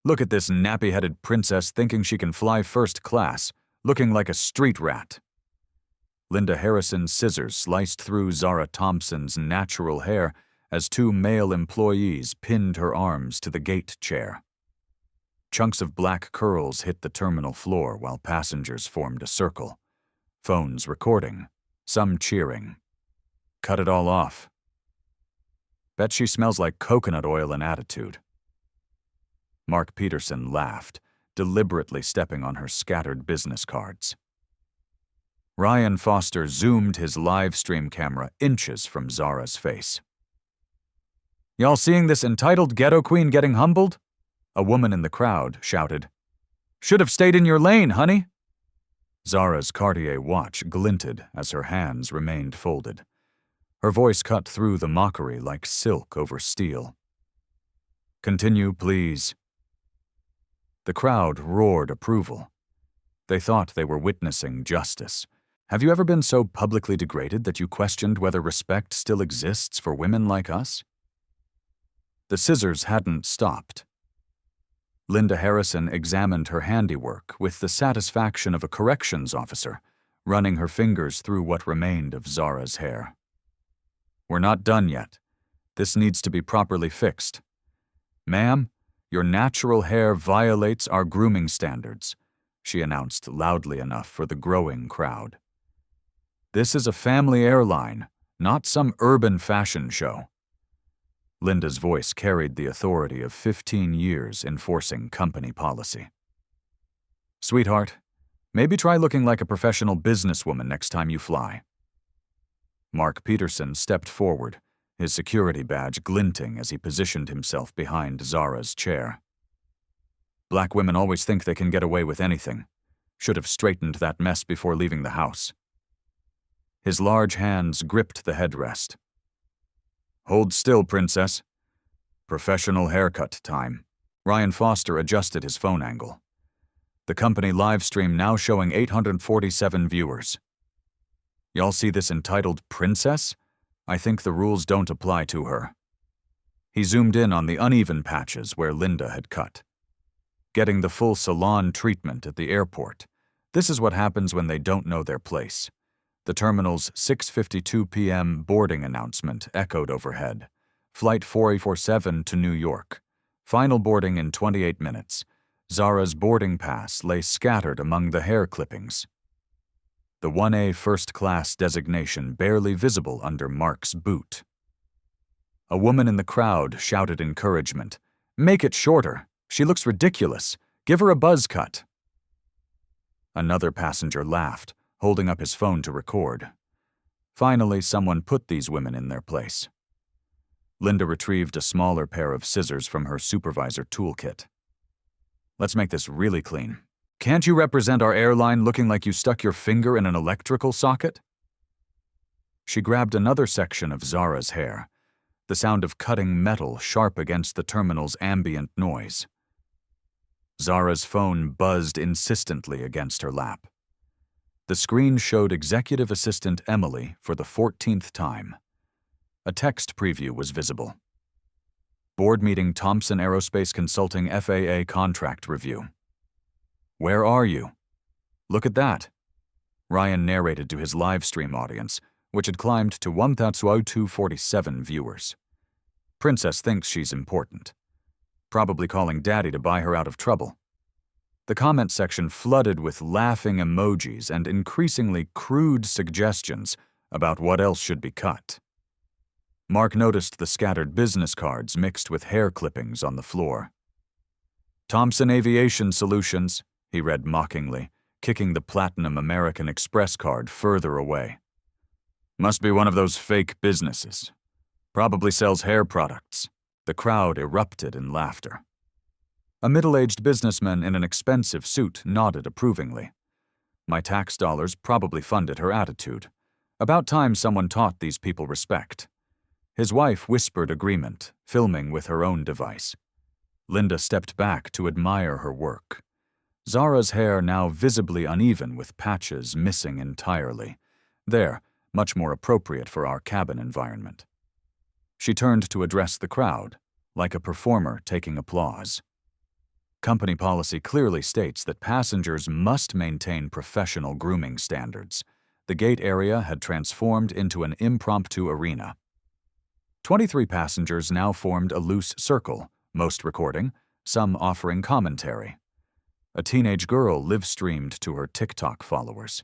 Look at this nappy-headed princess thinking she can fly first class, looking like a street rat. Linda Harrison's scissors sliced through Zara Thompson's natural hair as two male employees pinned her arms to the gate chair. Chunks of black curls hit the terminal floor while passengers formed a circle. Phones recording, some cheering. Cut it all off. Bet she smells like coconut oil and attitude. Mark Peterson laughed, deliberately stepping on her scattered business cards. Ryan Foster zoomed his live stream camera inches from Zara's face. "Y'all seeing this entitled ghetto queen getting humbled?" A woman in the crowd shouted. "Should have stayed in your lane, honey." Zara's Cartier watch glinted as her hands remained folded. Her voice cut through the mockery like silk over steel. "Continue, please." The crowd roared approval. They thought they were witnessing justice. Have you ever been so publicly degraded that you questioned whether respect still exists for women like us? The scissors hadn't stopped. Linda Harrison examined her handiwork with the satisfaction of a corrections officer, running her fingers through what remained of Zara's hair. "We're not done yet. This needs to be properly fixed. Ma'am, your natural hair violates our grooming standards," she announced loudly enough for the growing crowd. "This is a family airline, not some urban fashion show." Linda's voice carried the authority of 15 years enforcing company policy. "Sweetheart, maybe try looking like a professional businesswoman next time you fly." Mark Peterson stepped forward, his security badge glinting as he positioned himself behind Zara's chair. "Black women always think they can get away with anything. Should have straightened that mess before leaving the house." His large hands gripped the headrest. "Hold still, princess. Professional haircut time." Ryan Foster adjusted his phone angle. The company live stream now showing 847 viewers. "Y'all see this entitled princess? I think the rules don't apply to her." He zoomed in on the uneven patches where Linda had cut. Getting the full salon treatment at the airport. This is what happens when they don't know their place. The terminal's 6:52 p.m. boarding announcement echoed overhead. Flight 4847 to New York. Final boarding in 28 minutes. Zara's boarding pass lay scattered among the hair clippings. The 1A first class designation barely visible under Mark's boot. A woman in the crowd shouted encouragement. "Make it shorter. She looks ridiculous. Give her a buzz cut." Another passenger laughed, holding up his phone to record. Finally, someone put these women in their place. Linda retrieved a smaller pair of scissors from her supervisor toolkit. "Let's make this really clean. Can't you represent our airline looking like you stuck your finger in an electrical socket?" She grabbed another section of Zara's hair, the sound of cutting metal sharp against the terminal's ambient noise. Zara's phone buzzed insistently against her lap. The screen showed Executive Assistant Emily for the 14th time. A text preview was visible. "Board meeting Thompson Aerospace Consulting FAA contract review." "Where are you?" "Look at that." Ryan narrated to his live stream audience, which had climbed to 1,247 viewers. Princess thinks she's important. Probably calling Daddy to buy her out of trouble. The comment section flooded with laughing emojis and increasingly crude suggestions about what else should be cut. Mark noticed the scattered business cards mixed with hair clippings on the floor. "Thompson Aviation Solutions," he read mockingly, kicking the Platinum American Express card further away. "Must be one of those fake businesses. Probably sells hair products." The crowd erupted in laughter. A middle-aged businessman in an expensive suit nodded approvingly. My tax dollars probably funded her attitude. About time someone taught these people respect. His wife whispered agreement, filming with her own device. Linda stepped back to admire her work. Zara's hair now visibly uneven with patches missing entirely. There, much more appropriate for our cabin environment. She turned to address the crowd, like a performer taking applause. Company policy clearly states that passengers must maintain professional grooming standards. The gate area had transformed into an impromptu arena. 23 passengers now formed a loose circle, most recording, some offering commentary. A teenage girl live-streamed to her TikTok followers.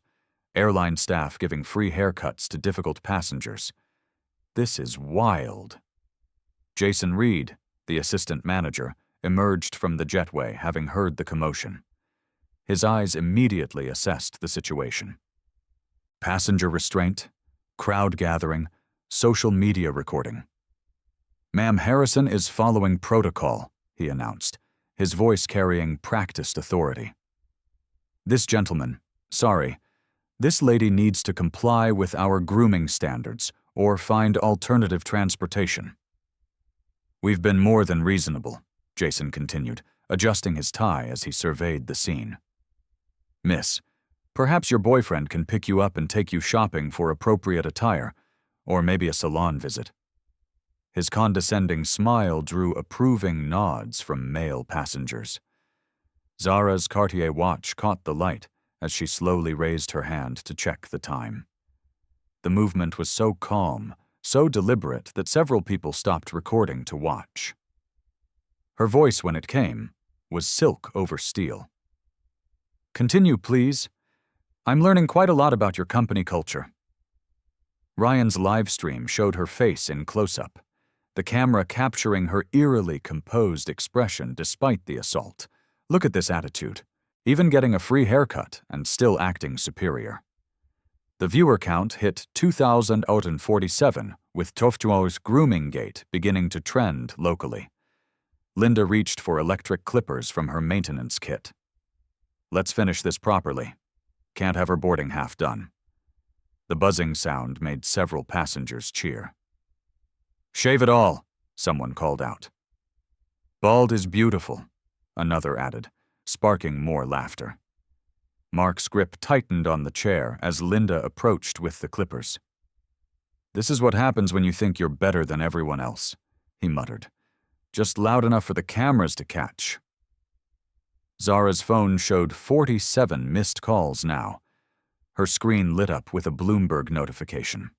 Airline staff giving free haircuts to difficult passengers. This is wild. Jason Reed, the assistant manager, emerged from the jetway having heard the commotion. His eyes immediately assessed the situation. Passenger restraint, crowd gathering, social media recording. "Ma'am Harrison is following protocol," he announced, his voice carrying practiced authority. "This gentleman, sorry, this lady needs to comply with our grooming standards or find alternative transportation." "We've been more than reasonable," Jason continued, adjusting his tie as he surveyed the scene. "Miss, perhaps your boyfriend can pick you up and take you shopping for appropriate attire, or maybe a salon visit." His condescending smile drew approving nods from male passengers. Zara's Cartier watch caught the light as she slowly raised her hand to check the time. The movement was so calm, so deliberate that several people stopped recording to watch. Her voice, when it came, was silk over steel. "Continue, please. I'm learning quite a lot about your company culture." Ryan's live stream showed her face in close-up, the camera capturing her eerily composed expression despite the assault. Look at this attitude, even getting a free haircut and still acting superior. The viewer count hit 2,047, with Toftuo's grooming gate beginning to trend locally. Linda reached for electric clippers from her maintenance kit. "Let's finish this properly. Can't have her boarding half done." The buzzing sound made several passengers cheer. "Shave it all," someone called out. "Bald is beautiful," another added, sparking more laughter. Mark's grip tightened on the chair as Linda approached with the clippers. "This is what happens when you think you're better than everyone else," he muttered. "Just loud enough for the cameras to catch." Zara's phone showed 47 missed calls now. Her screen lit up with a Bloomberg notification.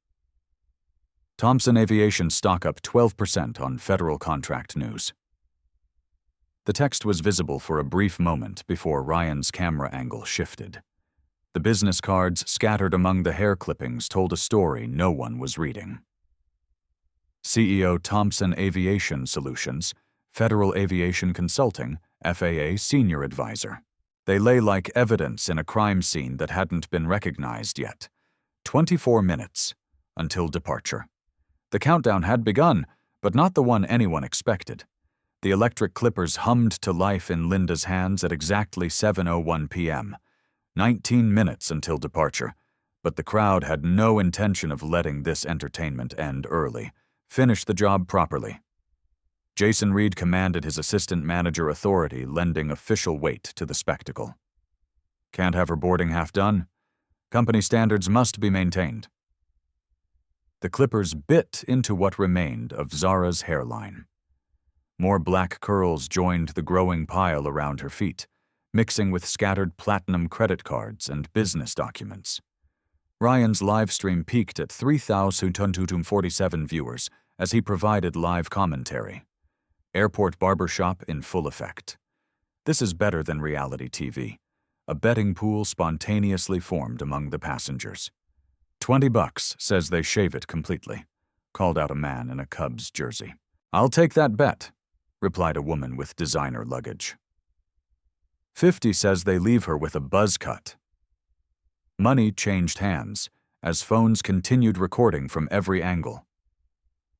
Thompson Aviation stock up 12% on federal contract news. The text was visible for a brief moment before Ryan's camera angle shifted. The business cards scattered among the hair clippings told a story no one was reading. CEO Thompson Aviation Solutions, Federal Aviation Consulting, FAA Senior Advisor. They lay like evidence in a crime scene that hadn't been recognized yet. 24 minutes until departure. The countdown had begun, but not the one anyone expected. The electric clippers hummed to life in Linda's hands at exactly 7:01 p.m. 19 minutes until departure, but the crowd had no intention of letting this entertainment end early. Finish the job properly. Jason Reed commanded his assistant manager authority, lending official weight to the spectacle. "Can't have her boarding half done. Company standards must be maintained." The clippers bit into what remained of Zara's hairline. More black curls joined the growing pile around her feet, mixing with scattered platinum credit cards and business documents. Ryan's livestream peaked at 3,247 viewers as he provided live commentary. Airport barbershop in full effect. This is better than reality TV. A betting pool spontaneously formed among the passengers. $20 says they shave it completely, called out a man in a Cubs jersey. "I'll take that bet," replied a woman with designer luggage. 50 says they leave her with a buzz cut. Money changed hands as phones continued recording from every angle.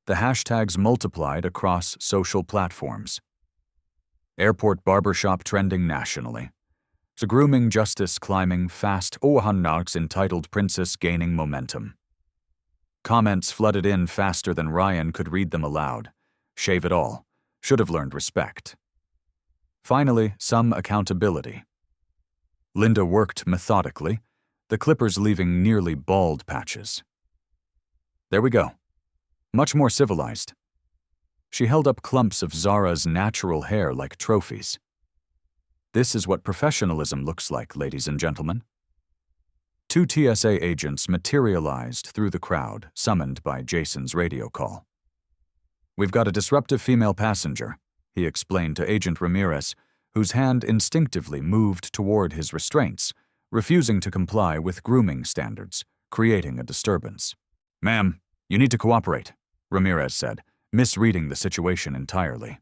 The hashtags multiplied across social platforms. Airport barbershop trending nationally. The grooming justice climbing fast. Ohanarks entitled Princess gaining momentum. Comments flooded in faster than Ryan could read them aloud. Shave it all. Should have learned respect. Finally, some accountability. Linda worked methodically, the clippers leaving nearly bald patches. There we go. Much more civilized. She held up clumps of Zara's natural hair like trophies. This is what professionalism looks like, ladies and gentlemen. Two TSA agents materialized through the crowd, summoned by Jason's radio call. "We've got a disruptive female passenger," he explained to Agent Ramirez, whose hand instinctively moved toward his restraints, refusing to comply with grooming standards, creating a disturbance. "Ma'am, you need to cooperate," Ramirez said, misreading the situation entirely.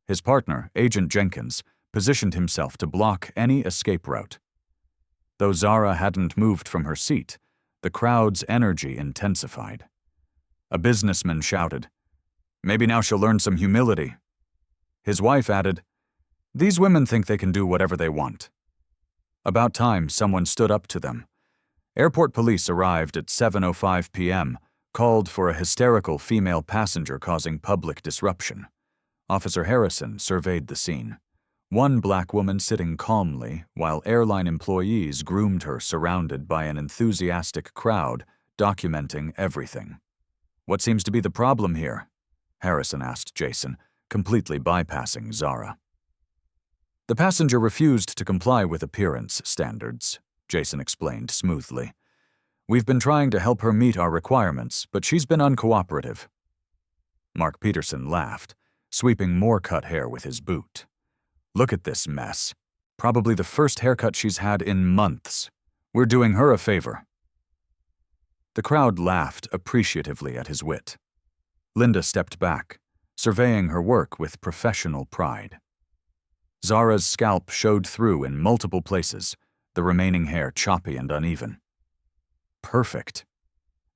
His partner, Agent Jenkins, positioned himself to block any escape route. Though Zara hadn't moved from her seat, the crowd's energy intensified. A businessman shouted, "Maybe now she'll learn some humility." His wife added, "These women think they can do whatever they want." About time someone stood up to them. Airport police arrived at 7:05 p.m., called for a hysterical female passenger causing public disruption. Officer Harrison surveyed the scene. One black woman sitting calmly, while airline employees groomed her surrounded by an enthusiastic crowd documenting everything. "What seems to be the problem here?" Harrison asked Jason, completely bypassing Zara. "The passenger refused to comply with appearance standards," Jason explained smoothly. "We've been trying to help her meet our requirements, but she's been uncooperative." Mark Peterson laughed, sweeping more cut hair with his boot. "Look at this mess. Probably the first haircut she's had in months. We're doing her a favor." The crowd laughed appreciatively at his wit. Linda stepped back, surveying her work with professional pride. Zara's scalp showed through in multiple places, the remaining hair choppy and uneven. "Perfect.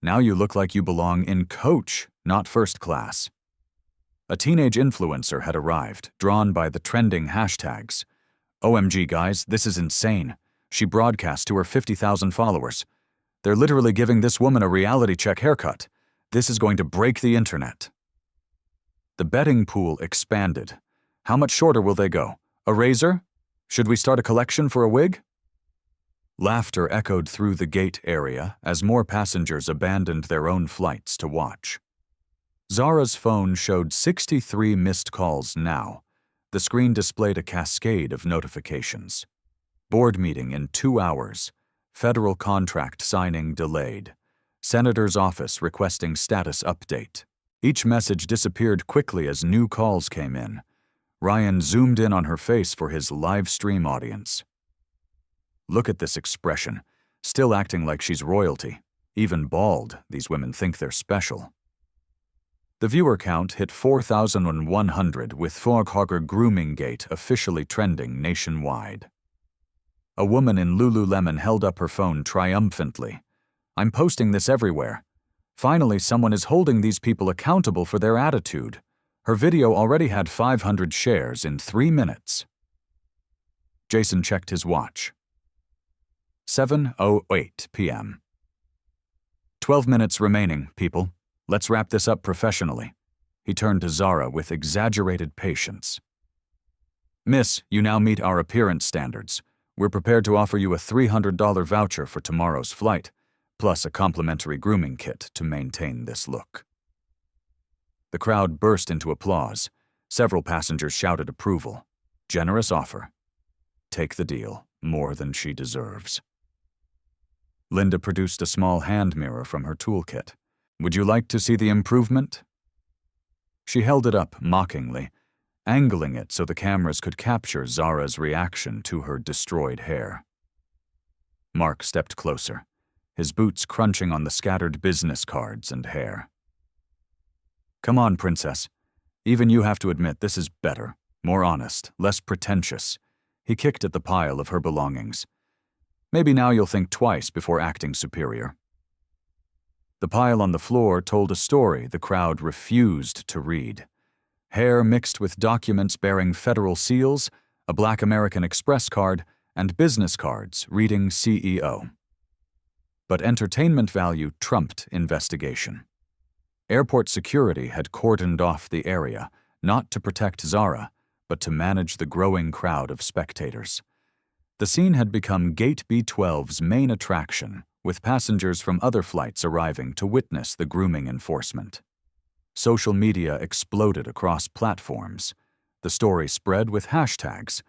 Now you look like you belong in coach, not first class." A teenage influencer had arrived, drawn by the trending hashtags. "OMG, guys, this is insane. She broadcast to her 50,000 followers. They're literally giving this woman a reality check haircut. This is going to break the internet." The betting pool expanded. How much shorter will they go? A razor? Should we start a collection for a wig? Laughter echoed through the gate area as more passengers abandoned their own flights to watch. Zara's phone showed 63 missed calls now. The screen displayed a cascade of notifications. Board meeting in 2 hours. Federal contract signing delayed. Senator's office requesting status update. Each message disappeared quickly as new calls came in. Ryan zoomed in on her face for his live stream audience. "Look at this expression, still acting like she's royalty. Even bald, these women think they're special." The viewer count hit 4,100 with Foghogger Grooming Gate officially trending nationwide. A woman in Lululemon held up her phone triumphantly. "I'm posting this everywhere. Finally, someone is holding these people accountable for their attitude." Her video already had 500 shares in 3 minutes. Jason checked his watch. 7:08 p.m. 12 minutes remaining, people. Let's wrap this up professionally. He turned to Zara with exaggerated patience. "Miss, you now meet our appearance standards. We're prepared to offer you a $300 voucher for tomorrow's flight, plus a complimentary grooming kit to maintain this look." The crowd burst into applause. Several passengers shouted approval. Generous offer. Take the deal, more than she deserves. Linda produced a small hand mirror from her toolkit. "Would you like to see the improvement?" She held it up mockingly, angling it so the cameras could capture Zara's reaction to her destroyed hair. Mark stepped closer, his boots crunching on the scattered business cards and hair. "Come on, princess. Even you have to admit this is better, more honest, less pretentious." He kicked at the pile of her belongings. "Maybe now you'll think twice before acting superior." The pile on the floor told a story the crowd refused to read. Hair mixed with documents bearing federal seals, a Black American Express card, and business cards reading CEO. But entertainment value trumped investigation. Airport security had cordoned off the area, not to protect Zara, but to manage the growing crowd of spectators. The scene had become Gate B12's main attraction, with passengers from other flights arriving to witness the grooming enforcement. Social media exploded across platforms. The story spread with hashtags,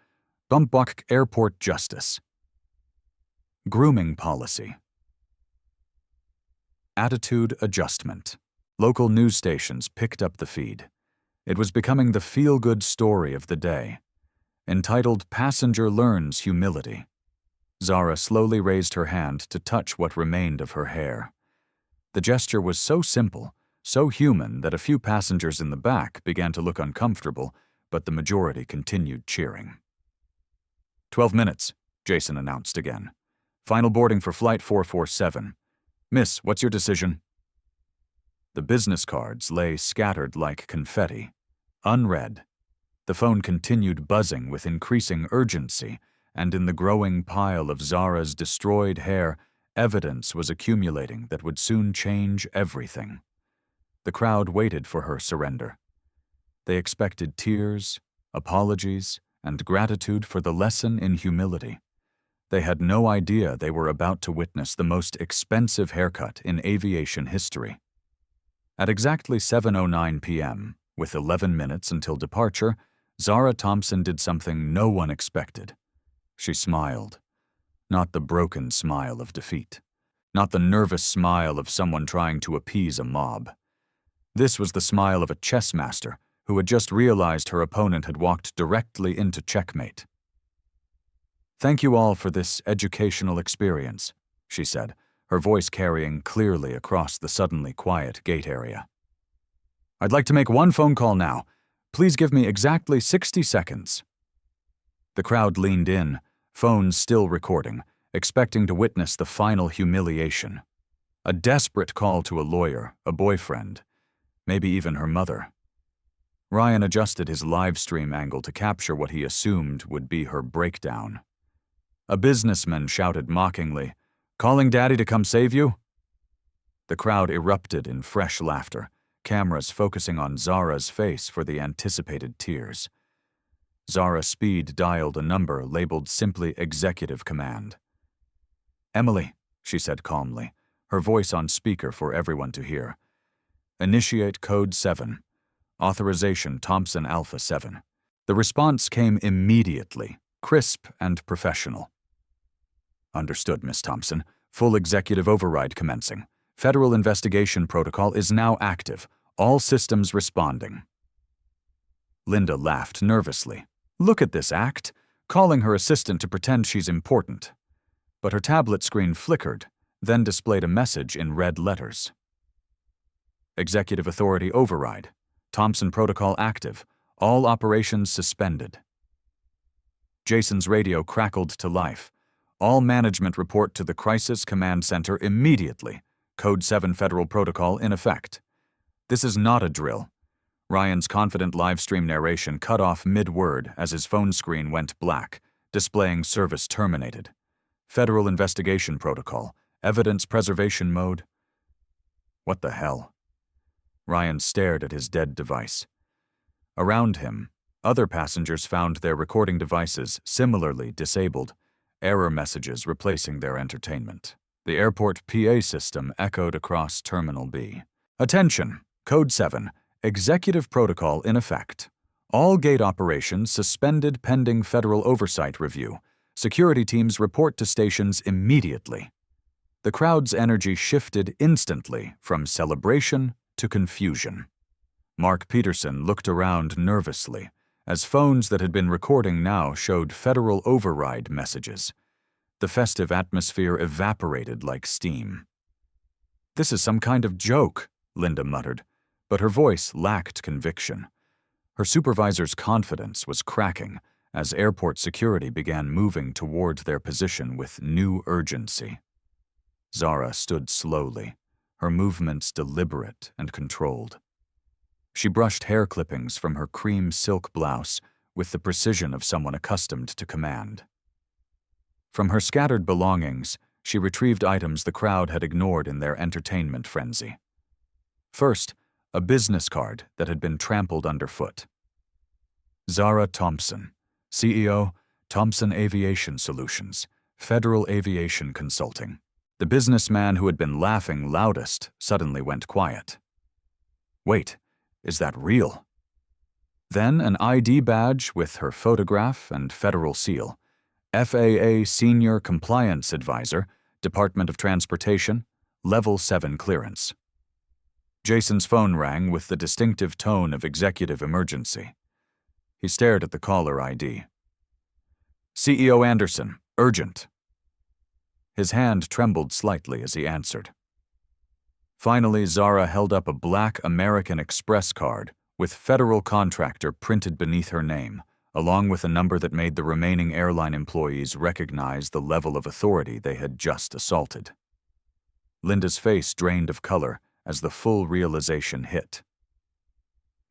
Bumbuck Airport Justice. Grooming Policy. Attitude Adjustment. Local news stations picked up the feed. It was becoming the feel-good story of the day. Entitled Passenger Learns Humility. Zara slowly raised her hand to touch what remained of her hair. The gesture was so simple, so human that a few passengers in the back began to look uncomfortable, but the majority continued cheering. 12 minutes, Jason announced again. Final boarding for Flight 447. Miss, what's your decision? The business cards lay scattered like confetti, unread. The phone continued buzzing with increasing urgency, and in the growing pile of Zara's destroyed hair, evidence was accumulating that would soon change everything. The crowd waited for her surrender. They expected tears, apologies, and gratitude for the lesson in humility. They had no idea they were about to witness the most expensive haircut in aviation history. At exactly 7:09 p.m., with 11 minutes until departure, Zara Thompson did something no one expected. She smiled. Not the broken smile of defeat. Not the nervous smile of someone trying to appease a mob. This was the smile of a chess master who had just realized her opponent had walked directly into checkmate. "Thank you all for this educational experience," she said, her voice carrying clearly across the suddenly quiet gate area. "I'd like to make one phone call now. Please give me exactly 60 seconds. The crowd leaned in, phones still recording, expecting to witness the final humiliation. A desperate call to a lawyer, a boyfriend, maybe even her mother. Ryan adjusted his live stream angle to capture what he assumed would be her breakdown. A businessman shouted mockingly, "Calling Daddy to come save you?" The crowd erupted in fresh laughter, cameras focusing on Zara's face for the anticipated tears. Zara speed dialed a number labeled simply Executive Command. "Emily," she said calmly, her voice on speaker for everyone to hear. "Initiate Code 7. Authorization Thompson Alpha 7. The response came immediately, crisp and professional. "Understood, Miss Thompson. Full executive override commencing. Federal investigation protocol is now active. All systems responding." Linda laughed nervously. Look at this act, calling her assistant to pretend she's important. But her tablet screen flickered, then displayed a message in red letters. "Executive authority override. Thompson protocol active. All operations suspended." Jason's radio crackled to life. "All management report to the Crisis Command Center immediately. Code 7 federal protocol in effect." This is not a drill. Ryan's confident livestream narration cut off mid-word as his phone screen went black, displaying service terminated. Federal investigation protocol. Evidence preservation mode. What the hell? Ryan stared at his dead device. Around him, other passengers found their recording devices similarly disabled, error messages replacing their entertainment. The airport PA system echoed across Terminal B. "Attention! Code 7. Executive protocol in effect. All gate operations suspended pending federal oversight review. Security teams report to stations immediately." The crowd's energy shifted instantly from celebration to confusion. Mark Peterson looked around nervously, as phones that had been recording now showed federal override messages. The festive atmosphere evaporated like steam. "This is some kind of joke," Linda muttered, but her voice lacked conviction. Her supervisor's confidence was cracking as airport security began moving toward their position with new urgency. Zara stood slowly, her movements deliberate and controlled. She brushed hair clippings from her cream silk blouse with the precision of someone accustomed to command. From her scattered belongings, she retrieved items the crowd had ignored in their entertainment frenzy. First, a business card that had been trampled underfoot. Zara Thompson, CEO, Thompson Aviation Solutions, Federal Aviation Consulting. The businessman who had been laughing loudest suddenly went quiet. "Wait, is that real?" Then an ID badge with her photograph and federal seal. FAA Senior Compliance Advisor, Department of Transportation, Level 7 clearance. Jason's phone rang with the distinctive tone of executive emergency. He stared at the caller ID. CEO Anderson, urgent. His hand trembled slightly as he answered. Finally, Zara held up a black American Express card with federal contractor printed beneath her name, along with a number that made the remaining airline employees recognize the level of authority they had just assaulted. Linda's face drained of color as the full realization hit.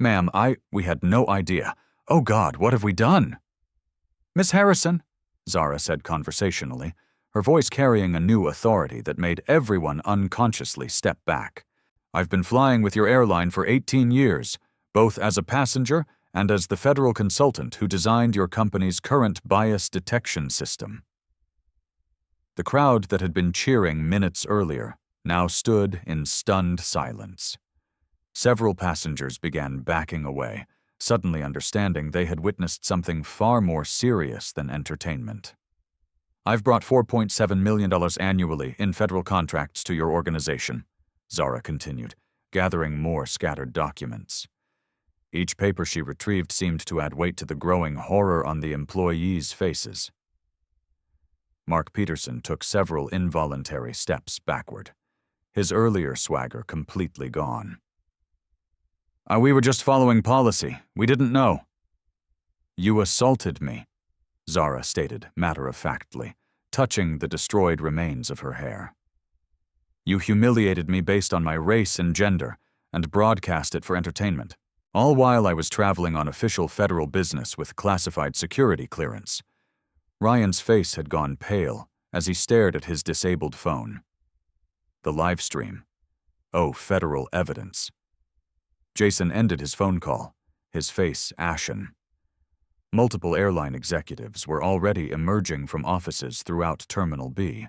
"Ma'am, we had no idea. Oh God, what have we done?" "Miss Harrison," Zara said conversationally, her voice carrying a new authority that made everyone unconsciously step back. "I've been flying with your airline for 18 years, both as a passenger and as the federal consultant who designed your company's current bias detection system." The crowd that had been cheering minutes earlier now stood in stunned silence. Several passengers began backing away, suddenly understanding they had witnessed something far more serious than entertainment. "I've brought $4.7 million annually in federal contracts to your organization," Zara continued, gathering more scattered documents. Each paper she retrieved seemed to add weight to the growing horror on the employees' faces. Mark Peterson took several involuntary steps backward, his earlier swagger completely gone. We were just following policy. We didn't know." "You assaulted me," Zara stated matter-of-factly, touching the destroyed remains of her hair. "You humiliated me based on my race and gender, and broadcast it for entertainment, all while I was traveling on official federal business with classified security clearance." Ryan's face had gone pale as he stared at his disabled phone. The live stream. Oh, federal evidence. Jason ended his phone call, his face ashen. Multiple airline executives were already emerging from offices throughout Terminal B,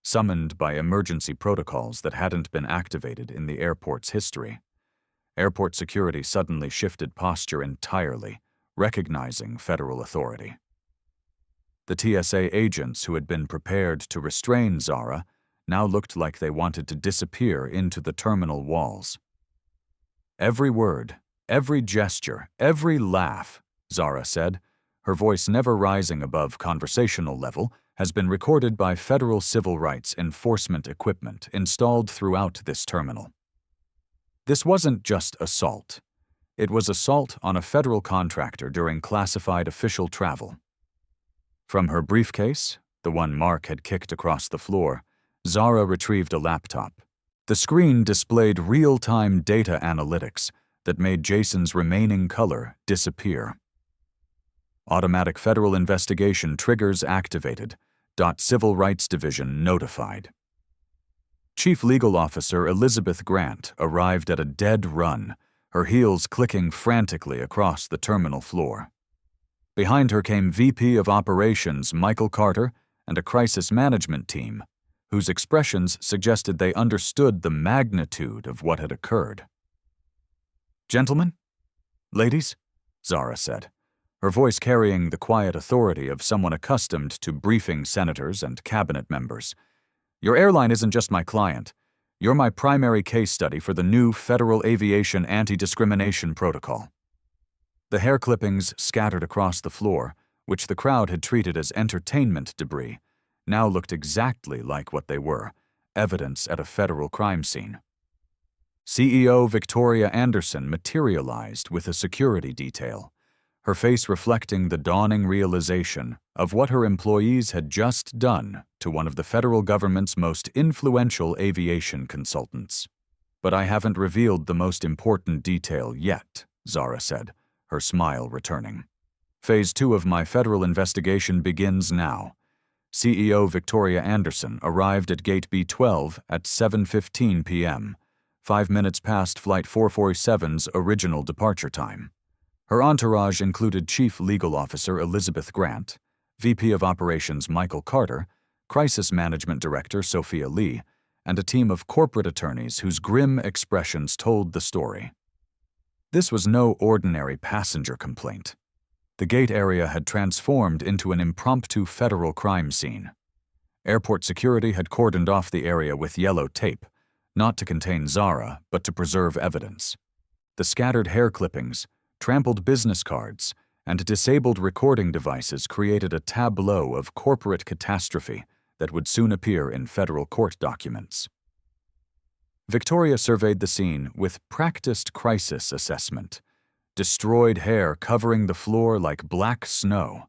summoned by emergency protocols that hadn't been activated in the airport's history. Airport security suddenly shifted posture entirely, recognizing federal authority. The TSA agents who had been prepared to restrain Zara now looked like they wanted to disappear into the terminal walls. "Every word, every gesture, every laugh," Zara said, her voice never rising above conversational level, "has been recorded by federal civil rights enforcement equipment installed throughout this terminal. This wasn't just assault. It was assault on a federal contractor during classified official travel." From her briefcase, the one Mark had kicked across the floor, Zara retrieved a laptop. The screen displayed real-time data analytics that made Jason's remaining color disappear. "Automatic federal investigation triggers activated. Civil Rights Division notified." Chief Legal Officer Elizabeth Grant arrived at a dead run, her heels clicking frantically across the terminal floor. Behind her came VP of Operations Michael Carter and a crisis management team, whose expressions suggested they understood the magnitude of what had occurred. "Gentlemen? Ladies?" Zara said, her voice carrying the quiet authority of someone accustomed to briefing senators and cabinet members. "Your airline isn't just my client. You're my primary case study for the new Federal Aviation Anti-Discrimination Protocol." The hair clippings scattered across the floor, which the crowd had treated as entertainment debris, now looked exactly like what they were, evidence at a federal crime scene. CEO Victoria Anderson materialized with a security detail, her face reflecting the dawning realization of what her employees had just done to one of the federal government's most influential aviation consultants. "But I haven't revealed the most important detail yet," Zara said, her smile returning. "Phase 2 of my federal investigation begins now." CEO Victoria Anderson arrived at Gate B12 at 7:15 p.m., 5 minutes past Flight 447's original departure time. Her entourage included Chief Legal Officer Elizabeth Grant, VP of Operations Michael Carter, Crisis Management Director Sophia Lee, and a team of corporate attorneys whose grim expressions told the story. This was no ordinary passenger complaint. The gate area had transformed into an impromptu federal crime scene. Airport security had cordoned off the area with yellow tape, not to contain Zara, but to preserve evidence. The scattered hair clippings, trampled business cards, and disabled recording devices created a tableau of corporate catastrophe that would soon appear in federal court documents. Victoria surveyed the scene with practiced crisis assessment. Destroyed hair covering the floor like black snow,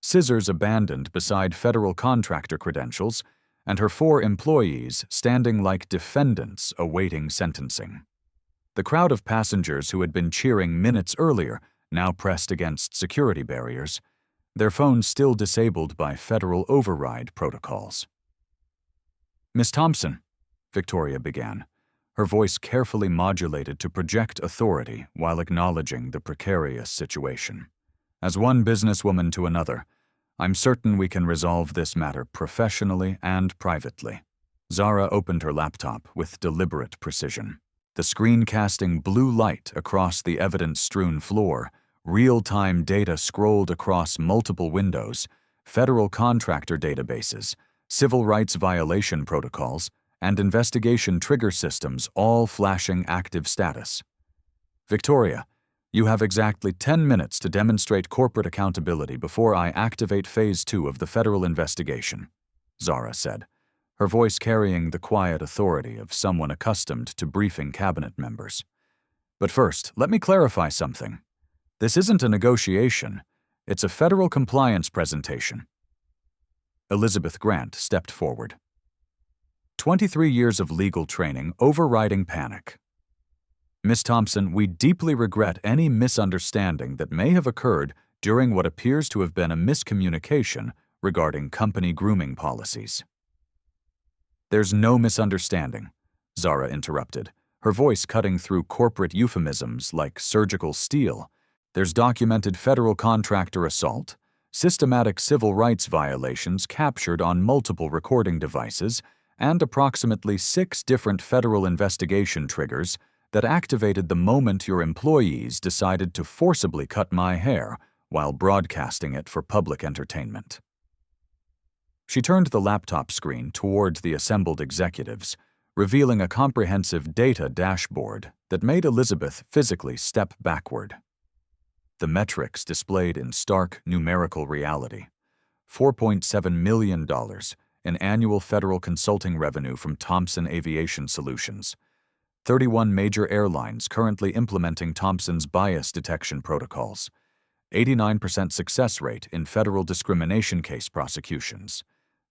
scissors abandoned beside federal contractor credentials, and her 4 employees standing like defendants awaiting sentencing. The crowd of passengers who had been cheering minutes earlier now pressed against security barriers, their phones still disabled by federal override protocols. "Miss Thompson," Victoria began, her voice carefully modulated to project authority while acknowledging the precarious situation. "As one businesswoman to another, I'm certain we can resolve this matter professionally and privately." Zara opened her laptop with deliberate precision. The screen casting blue light across the evidence-strewn floor, real-time data scrolled across multiple windows, federal contractor databases, civil rights violation protocols, and investigation trigger systems all flashing active status. "Victoria, you have exactly 10 minutes to demonstrate corporate accountability before I activate Phase 2 of the federal investigation," Zara said, her voice carrying the quiet authority of someone accustomed to briefing cabinet members. "But first, let me clarify something. This isn't a negotiation, it's a federal compliance presentation." Elizabeth Grant stepped forward. 23 years of legal training overriding panic. "Miss Thompson, we deeply regret any misunderstanding that may have occurred during what appears to have been a miscommunication regarding company grooming policies." "There's no misunderstanding," Zara interrupted, her voice cutting through corporate euphemisms like surgical steel. "There's documented federal contractor assault, systematic civil rights violations captured on multiple recording devices, and approximately 6 different federal investigation triggers that activated the moment your employees decided to forcibly cut my hair while broadcasting it for public entertainment." She turned the laptop screen toward the assembled executives, revealing a comprehensive data dashboard that made Elizabeth physically step backward. The metrics displayed in stark numerical reality: $4.7 million in annual federal consulting revenue from Thomson Aviation Solutions, 31 major airlines currently implementing Thomson's bias detection protocols, 89% success rate in federal discrimination case prosecutions,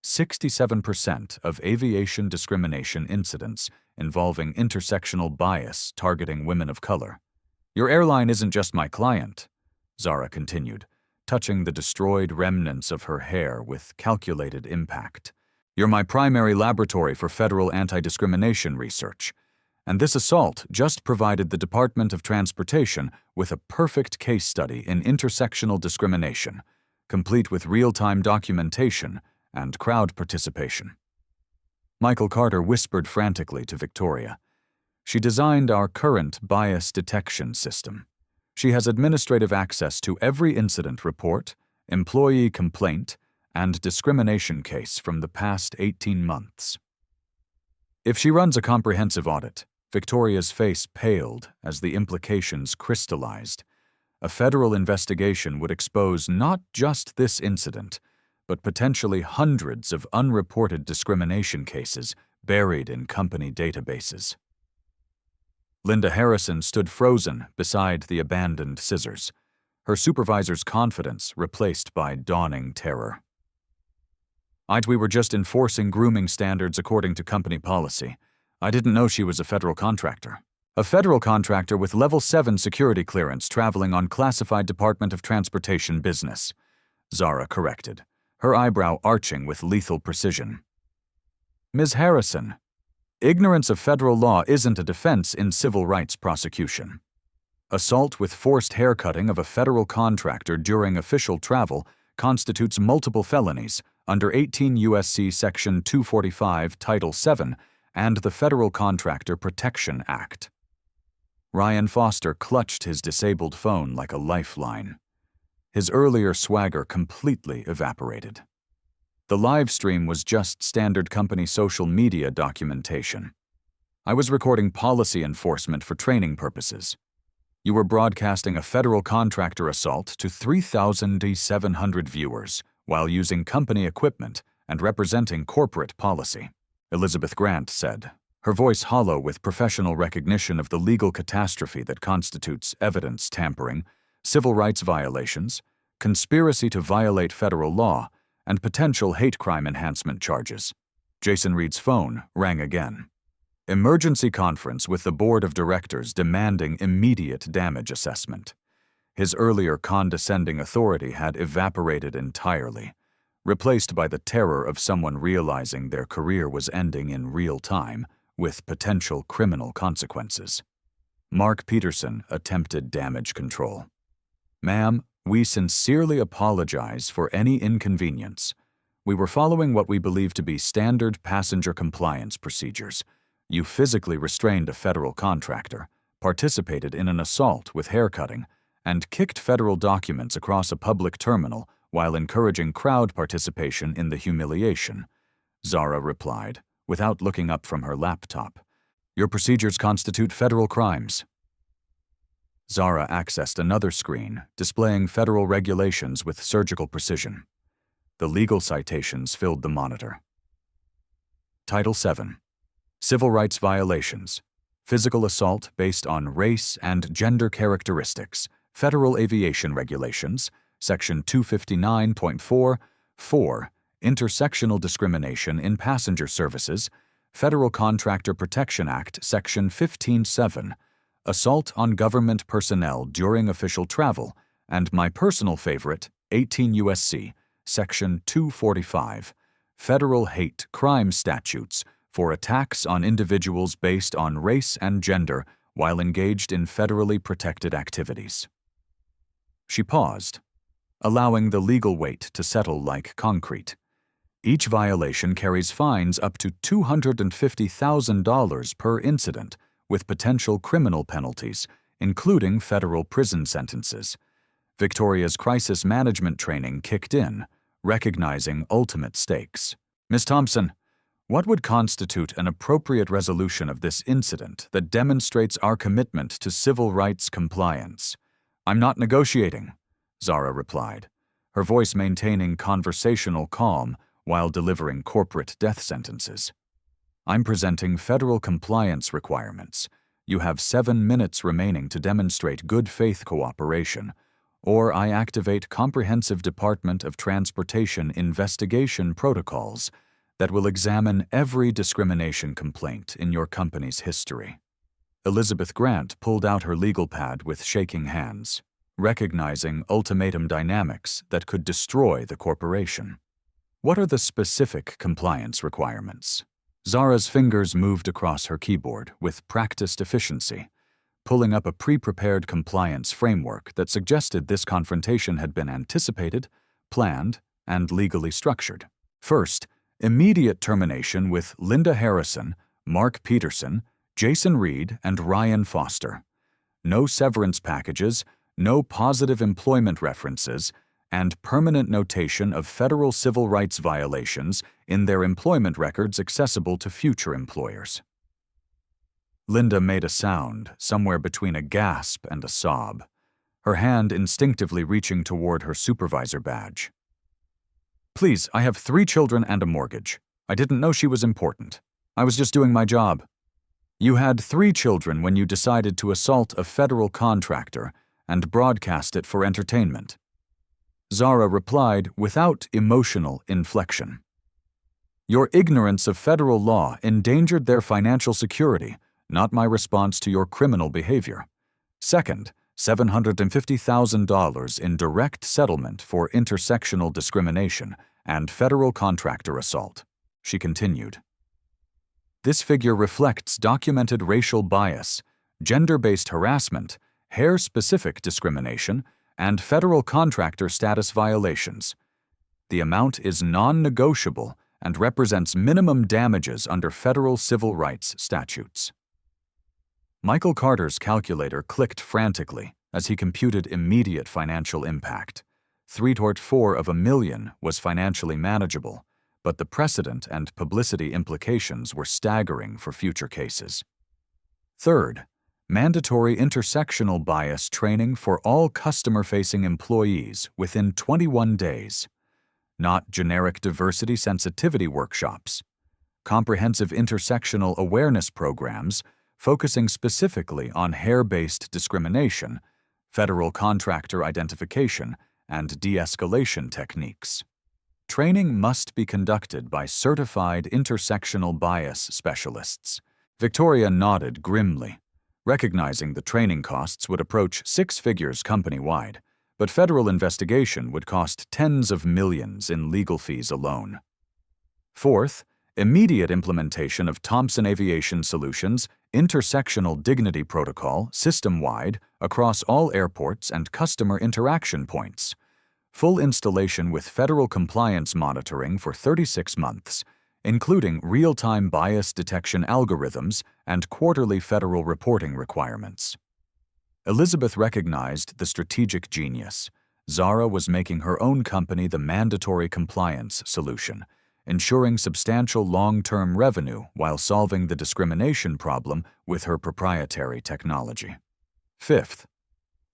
67% of aviation discrimination incidents involving intersectional bias targeting women of color. "Your airline isn't just my client," Zara continued, touching the destroyed remnants of her hair with calculated impact. "You're my primary laboratory for federal anti-discrimination research, and this assault just provided the Department of Transportation with a perfect case study in intersectional discrimination, complete with real-time documentation and crowd participation." Michael Carter whispered frantically to Victoria. "She designed our current bias detection system. She has administrative access to every incident report, employee complaint, and discrimination case from the past 18 months. If she runs a comprehensive audit," Victoria's face paled as the implications crystallized. "A federal investigation would expose not just this incident, but potentially hundreds of unreported discrimination cases buried in company databases." Linda Harrison stood frozen beside the abandoned scissors, her supervisor's confidence replaced by dawning terror. "We were just enforcing grooming standards according to company policy. I didn't know she was a federal contractor." "A federal contractor with Level 7 security clearance traveling on classified Department of Transportation business," Zara corrected, her eyebrow arching with lethal precision. "Ms. Harrison, ignorance of federal law isn't a defense in civil rights prosecution. Assault with forced haircutting of a federal contractor during official travel constitutes multiple felonies under 18 U.S.C. Section 245, Title 7, and the Federal Contractor Protection Act." Ryan Foster clutched his disabled phone like a lifeline. His earlier swagger completely evaporated. The live stream was just standard company social media documentation. I was recording policy enforcement for training purposes. You were broadcasting a federal contractor assault to 3,700 viewers while using company equipment and representing corporate policy, Elizabeth Grant said, her voice hollow with professional recognition of the legal catastrophe that constitutes evidence tampering, civil rights violations, conspiracy to violate federal law, and potential hate crime enhancement charges. Jason Reed's phone rang again. Emergency conference with the board of directors demanding immediate damage assessment. His earlier condescending authority had evaporated entirely, replaced by the terror of someone realizing their career was ending in real time with potential criminal consequences. Mark Peterson attempted damage control. "Ma'am, we sincerely apologize for any inconvenience. We were following what we believe to be standard passenger compliance procedures. You physically restrained a federal contractor, participated in an assault with haircutting, and kicked federal documents across a public terminal while encouraging crowd participation in the humiliation," Zara replied, without looking up from her laptop. "Your procedures constitute federal crimes." Zara accessed another screen, displaying federal regulations with surgical precision. The legal citations filled the monitor. Title 7. Civil rights violations. Physical assault based on race and gender characteristics. Federal Aviation Regulations, Section 259.4, Intersectional Discrimination in Passenger Services, Federal Contractor Protection Act, Section 15.7, Assault on Government Personnel During Official Travel, and my personal favorite, 18 U.S.C., Section 245, Federal Hate Crime Statutes for attacks on individuals based on race and gender while engaged in federally protected activities. She paused, allowing the legal weight to settle like concrete. Each violation carries fines up to $250,000 per incident, with potential criminal penalties, including federal prison sentences. Victoria's crisis management training kicked in, recognizing ultimate stakes. "Ms. Thompson, what would constitute an appropriate resolution of this incident that demonstrates our commitment to civil rights compliance?" "I'm not negotiating," Zara replied, her voice maintaining conversational calm while delivering corporate death sentences. "I'm presenting federal compliance requirements. You have 7 minutes remaining to demonstrate good faith cooperation, or I activate Comprehensive Department of Transportation investigation protocols that will examine every discrimination complaint in your company's history." Elizabeth Grant pulled out her legal pad with shaking hands, recognizing ultimatum dynamics that could destroy the corporation. "What are the specific compliance requirements?" Zara's fingers moved across her keyboard with practiced efficiency, pulling up a pre-prepared compliance framework that suggested this confrontation had been anticipated, planned, and legally structured. First, immediate termination with Linda Harrison, Mark Peterson, Jason Reed, and Ryan Foster. No severance packages, no positive employment references, and permanent notation of federal civil rights violations in their employment records accessible to future employers. Linda made a sound somewhere between a gasp and a sob, her hand instinctively reaching toward her supervisor badge. "Please, I have 3 children and a mortgage. I didn't know she was important. I was just doing my job." "You had 3 children when you decided to assault a federal contractor and broadcast it for entertainment," Zara replied without emotional inflection. "Your ignorance of federal law endangered their financial security, not my response to your criminal behavior. Second, $750,000 in direct settlement for intersectional discrimination and federal contractor assault," she continued. "This figure reflects documented racial bias, gender-based harassment, hair-specific discrimination, and federal contractor status violations. The amount is non-negotiable and represents minimum damages under federal civil rights statutes." Michael Carter's calculator clicked frantically as he computed immediate financial impact. 3.4 of a million was financially manageable, but the precedent and publicity implications were staggering for future cases. Third, mandatory intersectional bias training for all customer-facing employees within 21 days. Not generic diversity sensitivity workshops. Comprehensive intersectional awareness programs focusing specifically on hair-based discrimination, federal contractor identification, and de-escalation techniques. Training must be conducted by certified intersectional bias specialists. Victoria nodded grimly, recognizing the training costs would approach 6 figures company-wide, but federal investigation would cost tens of millions in legal fees alone. Fourth, immediate implementation of Thomson Aviation Solutions' Intersectional Dignity Protocol system-wide across all airports and customer interaction points. Full installation with federal compliance monitoring for 36 months, including real-time bias detection algorithms and quarterly federal reporting requirements. Elizabeth recognized the strategic genius. Zara was making her own company the mandatory compliance solution, ensuring substantial long-term revenue while solving the discrimination problem with her proprietary technology. Fifth,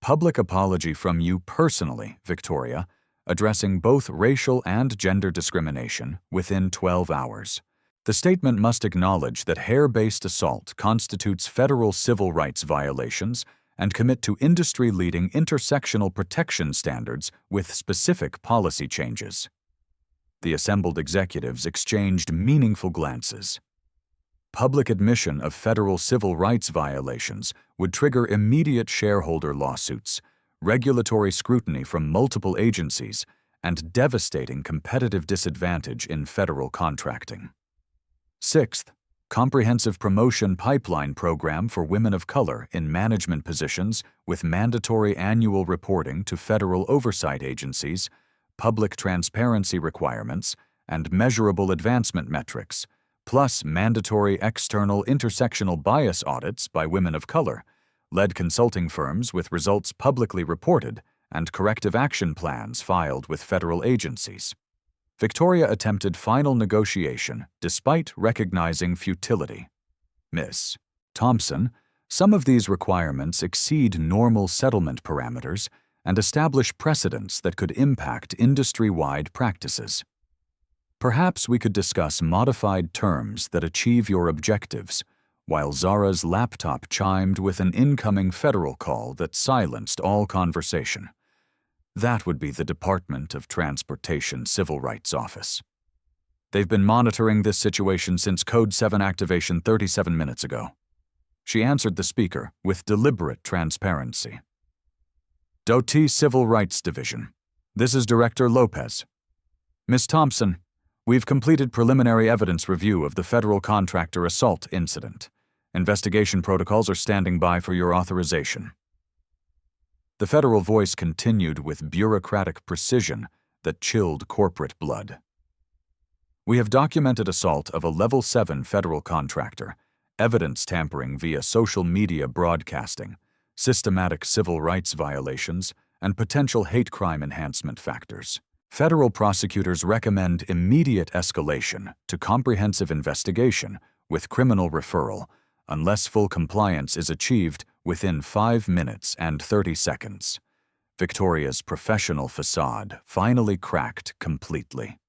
public apology from you personally, Victoria, addressing both racial and gender discrimination within 12 hours. The statement must acknowledge that hair-based assault constitutes federal civil rights violations and commit to industry-leading intersectional protection standards with specific policy changes. The assembled executives exchanged meaningful glances. Public admission of federal civil rights violations would trigger immediate shareholder lawsuits, regulatory scrutiny from multiple agencies, and devastating competitive disadvantage in federal contracting. Sixth, comprehensive promotion pipeline program for women of color in management positions with mandatory annual reporting to federal oversight agencies, public transparency requirements, and measurable advancement metrics, plus mandatory external intersectional bias audits by women of color, led consulting firms with results publicly reported, and corrective action plans filed with federal agencies. Victoria attempted final negotiation despite recognizing futility. Ms. Thompson, some of these requirements exceed normal settlement parameters and establish precedents that could impact industry-wide practices. Perhaps we could discuss modified terms that achieve your objectives, while Zara's laptop chimed with an incoming federal call that silenced all conversation. That would be the Department of Transportation Civil Rights Office. They've been monitoring this situation since Code 7 activation 37 minutes ago. She answered the speaker with deliberate transparency. DOT Civil Rights Division. This is Director Lopez. Ms. Thompson, we've completed preliminary evidence review of the federal contractor assault incident. Investigation protocols are standing by for your authorization. The federal voice continued with bureaucratic precision that chilled corporate blood. We have documented assault of a Level 7 federal contractor, evidence tampering via social media broadcasting, systematic civil rights violations, and potential hate crime enhancement factors. Federal prosecutors recommend immediate escalation to comprehensive investigation with criminal referral unless full compliance is achieved within 5 minutes and 30 seconds. Victoria's professional facade finally cracked completely.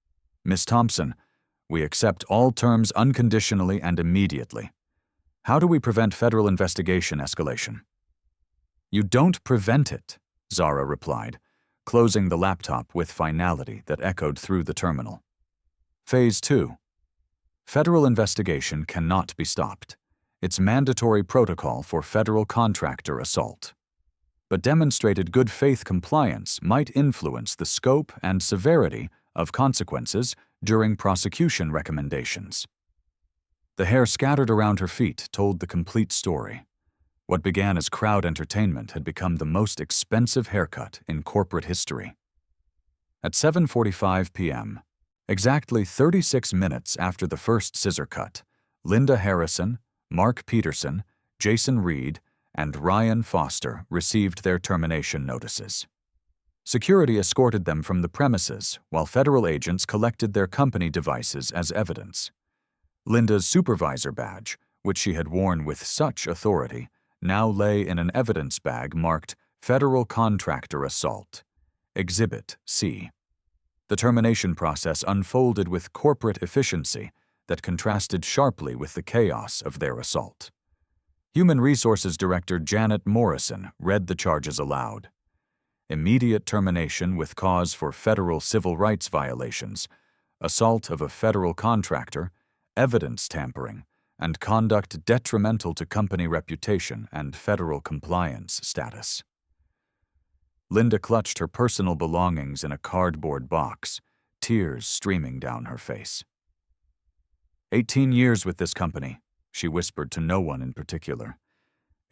Ms. Thompson, we accept all terms unconditionally and immediately. How do we prevent federal investigation escalation? You don't prevent it, Zara replied, closing the laptop with finality that echoed through the terminal. Phase 2. Federal investigation cannot be stopped. It's mandatory protocol for federal contractor assault. But demonstrated good faith compliance might influence the scope and severity of consequences during prosecution recommendations. The hair scattered around her feet told the complete story. What began as crowd entertainment had become the most expensive haircut in corporate history. At 7:45 p.m., exactly 36 minutes after the first scissor cut, Linda Harrison, Mark Peterson, Jason Reed, and Ryan Foster received their termination notices. Security escorted them from the premises while federal agents collected their company devices as evidence. Linda's supervisor badge, which she had worn with such authority, now lay in an evidence bag marked Federal Contractor Assault, Exhibit C. The termination process unfolded with corporate efficiency that contrasted sharply with the chaos of their assault. Human Resources Director Janet Morrison read the charges aloud. Immediate termination with cause for federal civil rights violations, assault of a federal contractor, evidence tampering, and conduct detrimental to company reputation and federal compliance status. Linda clutched her personal belongings in a cardboard box, tears streaming down her face. 18 years with this company, she whispered to no one in particular.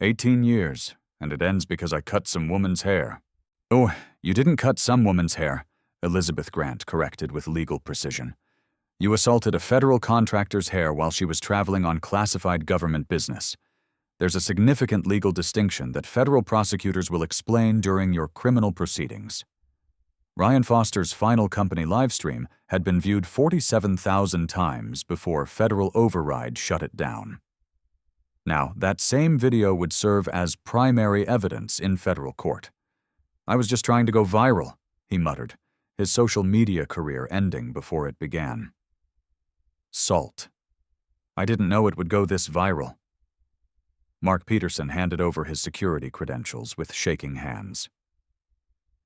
18 years, and it ends because I cut some woman's hair. Oh, you didn't cut some woman's hair, Elizabeth Grant corrected with legal precision. You assaulted a federal contractor's hair while she was traveling on classified government business. There's a significant legal distinction that federal prosecutors will explain during your criminal proceedings. Ryan Foster's final company livestream had been viewed 47,000 times before federal override shut it down. Now, that same video would serve as primary evidence in federal court. I was just trying to go viral, he muttered, his social media career ending before it began. Salt. I didn't know it would go this viral. Mark Peterson handed over his security credentials with shaking hands.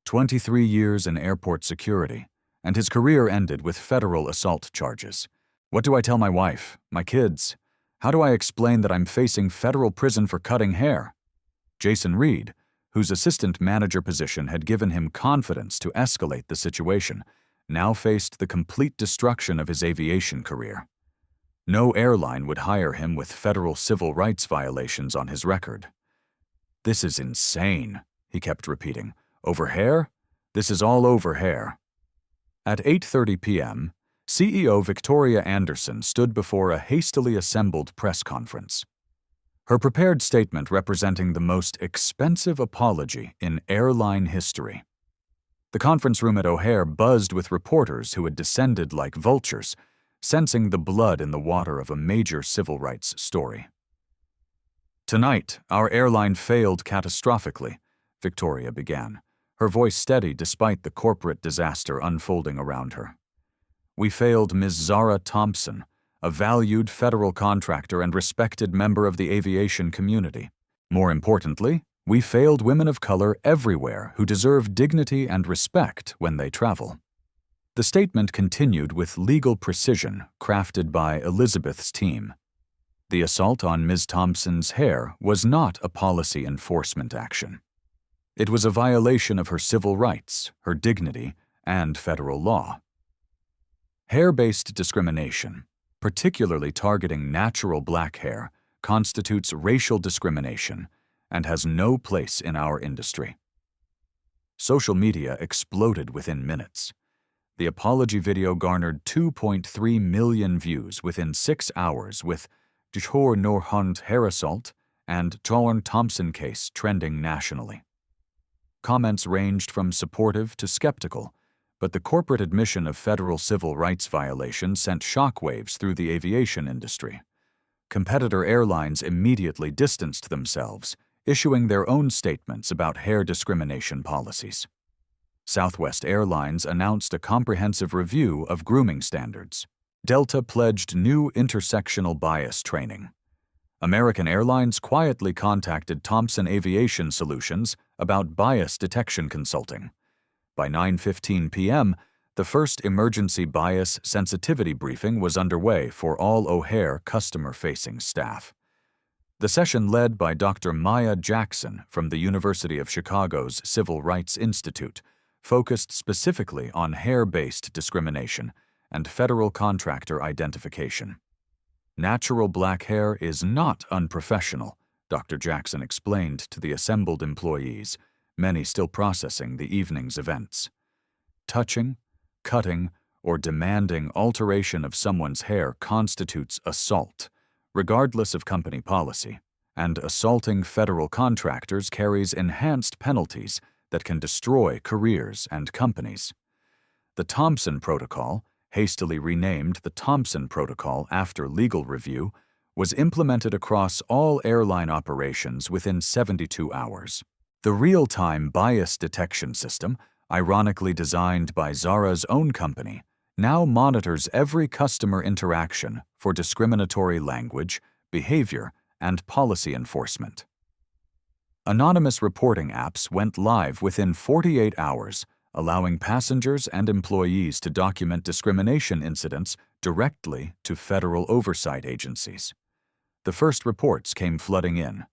23 years in airport security, and his career ended with federal assault charges. What do I tell my wife, my kids? How do I explain that I'm facing federal prison for cutting hair? Jason Reed, whose assistant manager position had given him confidence to escalate the situation, now faced the complete destruction of his aviation career. No airline would hire him with federal civil rights violations on his record. This is insane, he kept repeating. Over hair? This is all over hair. At 8:30 p.m., CEO Victoria Anderson stood before a hastily assembled press conference. Her prepared statement representing the most expensive apology in airline history. The conference room at O'Hare buzzed with reporters who had descended like vultures, sensing the blood in the water of a major civil rights story. Tonight, our airline failed catastrophically, Victoria began, her voice steady despite the corporate disaster unfolding around her. We failed Ms. Zara Thompson, a valued federal contractor and respected member of the aviation community. More importantly, we failed women of color everywhere who deserve dignity and respect when they travel. The statement continued with legal precision crafted by Elizabeth's team. The assault on Ms. Thompson's hair was not a policy enforcement action. It was a violation of her civil rights, her dignity, and federal law. Hair-based discrimination, particularly targeting natural black hair, constitutes racial discrimination and has no place in our industry. Social media exploded within minutes. The apology video garnered 2.3 million views within 6 hours, with Jhor Norhunt hair assault and Torn Thompson case trending nationally. Comments ranged from supportive to skeptical, but the corporate admission of federal civil rights violations sent shockwaves through the aviation industry. Competitor airlines immediately distanced themselves, issuing their own statements about hair discrimination policies. Southwest Airlines announced a comprehensive review of grooming standards. Delta pledged new intersectional bias training. American Airlines quietly contacted Thompson Aviation Solutions about bias detection consulting. By 9:15 p.m., the first emergency bias sensitivity briefing was underway for all O'Hare customer-facing staff. The session, led by Dr. Maya Jackson from the University of Chicago's Civil Rights Institute, focused specifically on hair-based discrimination and federal contractor identification. Natural black hair is not unprofessional, Dr. Jackson explained to the assembled employees, many still processing the evening's events. Touching, cutting, or demanding alteration of someone's hair constitutes assault, regardless of company policy, and assaulting federal contractors carries enhanced penalties that can destroy careers and companies. The Thompson Protocol, hastily renamed the Thompson Protocol after legal review, was implemented across all airline operations within 72 hours. The real-time bias detection system, ironically designed by Zara's own company, now monitors every customer interaction for discriminatory language, behavior, and policy enforcement. Anonymous reporting apps went live within 48 hours, allowing passengers and employees to document discrimination incidents directly to federal oversight agencies. The first reports came flooding in: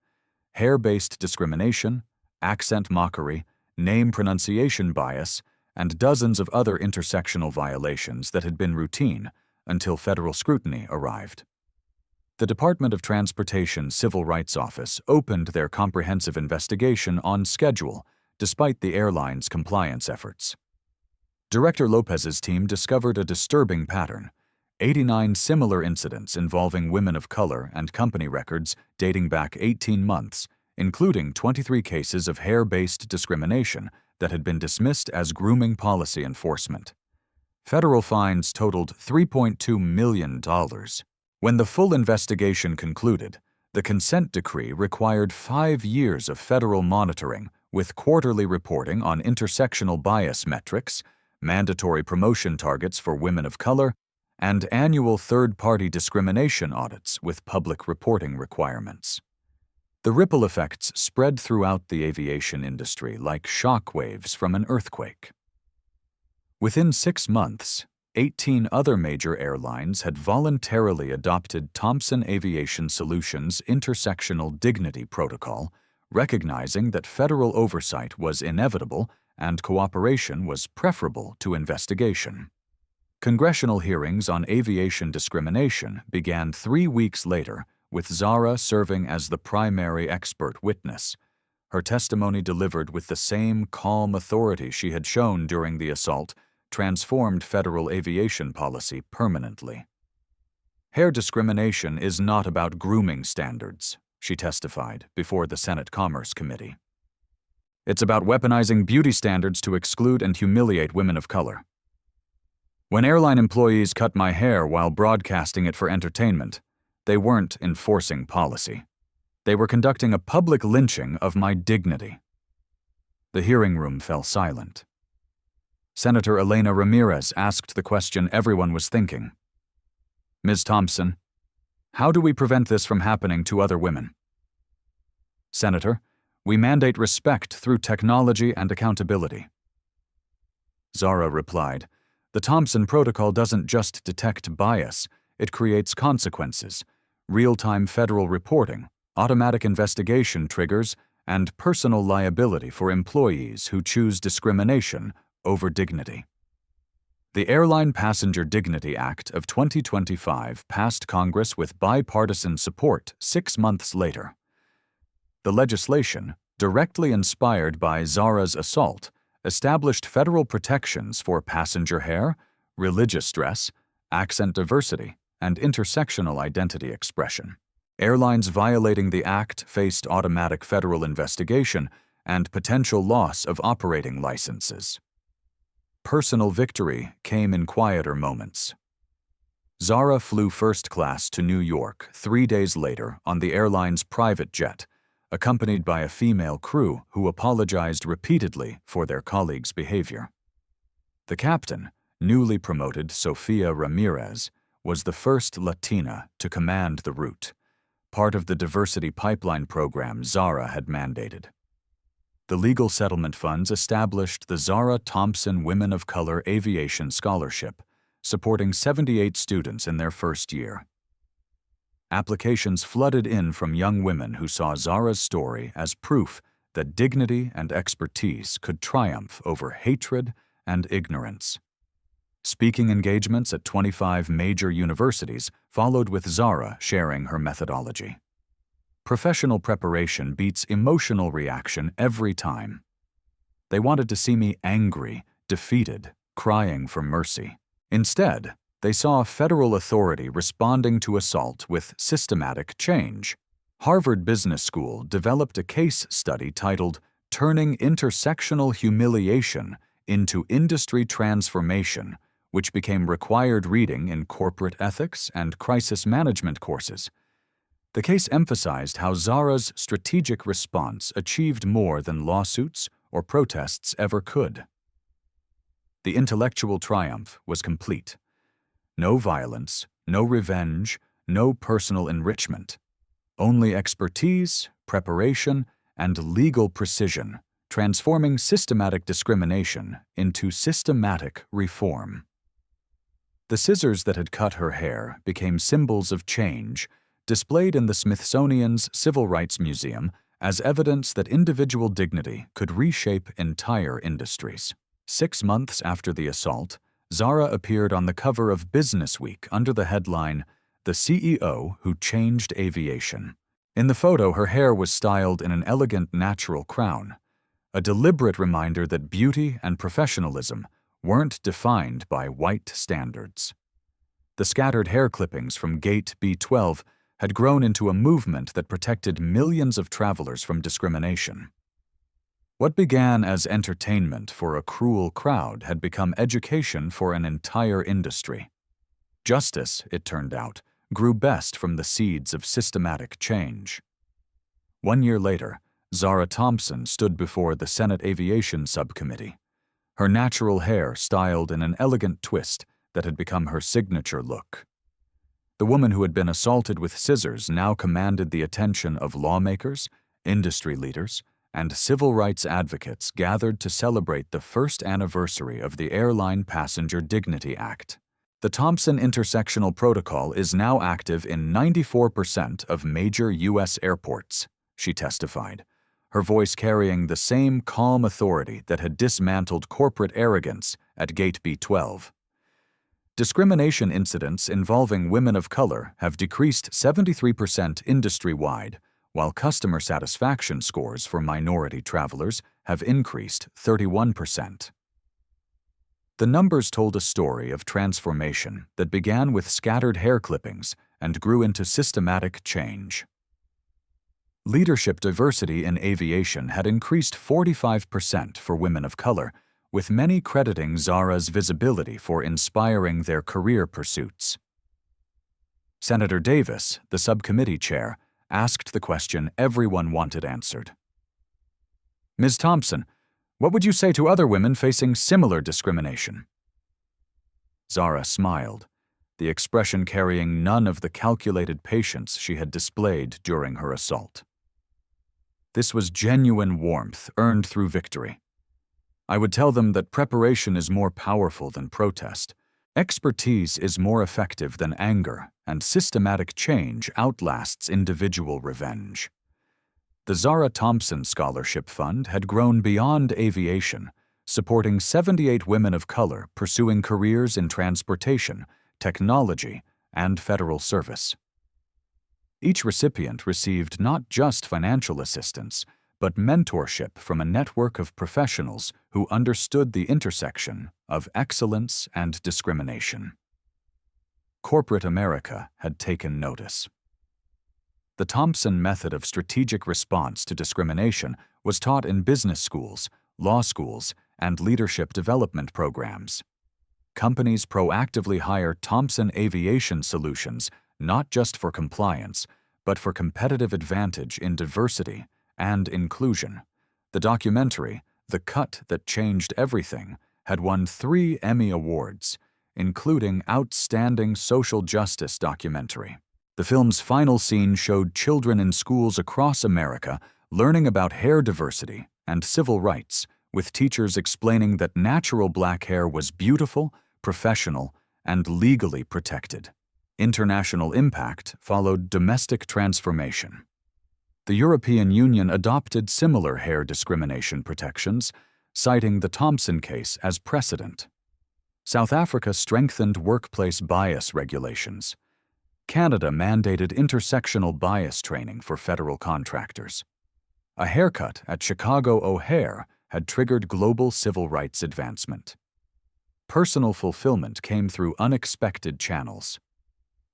hair-based discrimination, accent mockery, name pronunciation bias, and dozens of other intersectional violations that had been routine until federal scrutiny arrived. The Department of Transportation Civil Rights Office opened their comprehensive investigation on schedule, despite the airline's compliance efforts. Director Lopez's team discovered a disturbing pattern: 89 similar incidents involving women of color and company records dating back 18 months, including 23 cases of hair-based discrimination that had been dismissed as grooming policy enforcement. Federal fines totaled $3.2 million. When the full investigation concluded, the consent decree required 5 years of federal monitoring with quarterly reporting on intersectional bias metrics, mandatory promotion targets for women of color, and annual third-party discrimination audits with public reporting requirements. The ripple effects spread throughout the aviation industry like shock waves from an earthquake. Within 6 months, 18 other major airlines had voluntarily adopted Thompson Aviation Solutions' Intersectional Dignity Protocol, recognizing that federal oversight was inevitable and cooperation was preferable to investigation. Congressional hearings on aviation discrimination began 3 weeks later, with Zara serving as the primary expert witness. Her testimony, delivered with the same calm authority she had shown during the assault, transformed federal aviation policy permanently. Hair discrimination is not about grooming standards, she testified before the Senate Commerce Committee. It's about weaponizing beauty standards to exclude and humiliate women of color. When airline employees cut my hair while broadcasting it for entertainment, they weren't enforcing policy. They were conducting a public lynching of my dignity. The hearing room fell silent. Senator Elena Ramirez asked the question everyone was thinking. Ms. Thompson, how do we prevent this from happening to other women? Senator, we mandate respect through technology and accountability. Zara replied, the Thompson Protocol doesn't just detect bias, it creates consequences: real-time federal reporting, automatic investigation triggers, and personal liability for employees who choose discrimination over dignity. The Airline Passenger Dignity Act of 2025 passed Congress with bipartisan support 6 months later. The legislation, directly inspired by Zara's assault, established federal protections for passenger hair, religious dress, accent diversity, and intersectional identity expression. Airlines violating the act faced automatic federal investigation and potential loss of operating licenses. Personal victory came in quieter moments. Zara flew first class to New York 3 days later on the airline's private jet, accompanied by a female crew who apologized repeatedly for their colleagues' behavior. The captain, newly promoted Sofia Ramirez, was the first Latina to command the route, part of the diversity pipeline program Zara had mandated. The legal settlement funds established the Zara Thompson Women of Color Aviation Scholarship, supporting 78 students in their first year. Applications flooded in from young women who saw Zara's story as proof that dignity and expertise could triumph over hatred and ignorance. Speaking engagements at 25 major universities followed, with Zara sharing her methodology. Professional preparation beats emotional reaction every time. They wanted to see me angry, defeated, crying for mercy. Instead, they saw federal authority responding to assault with systematic change. Harvard Business School developed a case study titled Turning Intersectional Humiliation into Industry Transformation, which became required reading in corporate ethics and crisis management courses. The case emphasized how Zara's strategic response achieved more than lawsuits or protests ever could. The intellectual triumph was complete. No violence, no revenge, no personal enrichment. Only expertise, preparation, and legal precision, transforming systematic discrimination into systematic reform. The scissors that had cut her hair became symbols of change, displayed in the Smithsonian's Civil Rights Museum as evidence that individual dignity could reshape entire industries. 6 months after the assault, Zara appeared on the cover of Business Week under the headline, "The CEO Who Changed Aviation." In the photo, her hair was styled in an elegant natural crown, a deliberate reminder that beauty and professionalism weren't defined by white standards. The scattered hair clippings from Gate B12 had grown into a movement that protected millions of travelers from discrimination. What began as entertainment for a cruel crowd had become education for an entire industry. Justice, it turned out, grew best from the seeds of systematic change. 1 year later, Zara Thompson stood before the Senate Aviation Subcommittee, her natural hair styled in an elegant twist that had become her signature look. The woman who had been assaulted with scissors now commanded the attention of lawmakers, industry leaders, and civil rights advocates gathered to celebrate the first anniversary of the Airline Passenger Dignity Act. The Thompson Intersectional Protocol is now active in 94% of major U.S. airports, she testified, her voice carrying the same calm authority that had dismantled corporate arrogance at Gate B12. Discrimination incidents involving women of color have decreased 73% industry-wide, while customer satisfaction scores for minority travelers have increased 31%. The numbers told a story of transformation that began with scattered hair clippings and grew into systematic change. Leadership diversity in aviation had increased 45% for women of color, with many crediting Zara's visibility for inspiring their career pursuits. Senator Davis, the subcommittee chair, asked the question everyone wanted answered. "Ms. Thompson, what would you say to other women facing similar discrimination?" Zara smiled, the expression carrying none of the calculated patience she had displayed during her assault. This was genuine warmth earned through victory. "I would tell them that preparation is more powerful than protest. Expertise is more effective than anger, and systematic change outlasts individual revenge." The Zara Thompson Scholarship Fund had grown beyond aviation, supporting 78 women of color pursuing careers in transportation, technology, and federal service. Each recipient received not just financial assistance, but mentorship from a network of professionals who understood the intersection of excellence and discrimination. Corporate America had taken notice. The Thompson method of strategic response to discrimination was taught in business schools, law schools, and leadership development programs. Companies proactively hire Thompson Aviation Solutions not just for compliance, but for competitive advantage in diversity and inclusion. The documentary, The Cut That Changed Everything, had won 3 Emmy Awards, including Outstanding Social Justice Documentary. The film's final scene showed children in schools across America learning about hair diversity and civil rights, with teachers explaining that natural black hair was beautiful, professional, and legally protected. International impact followed domestic transformation. The European Union adopted similar hair discrimination protections, citing the Thompson case as precedent. South Africa strengthened workplace bias regulations. Canada mandated intersectional bias training for federal contractors. A haircut at Chicago O'Hare had triggered global civil rights advancement. Personal fulfillment came through unexpected channels.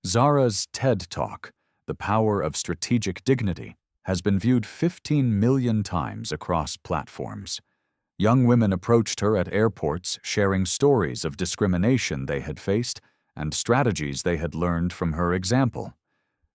Zara's TED Talk, The Power of Strategic Dignity, has been viewed 15 million times across platforms. Young women approached her at airports sharing stories of discrimination they had faced and strategies they had learned from her example.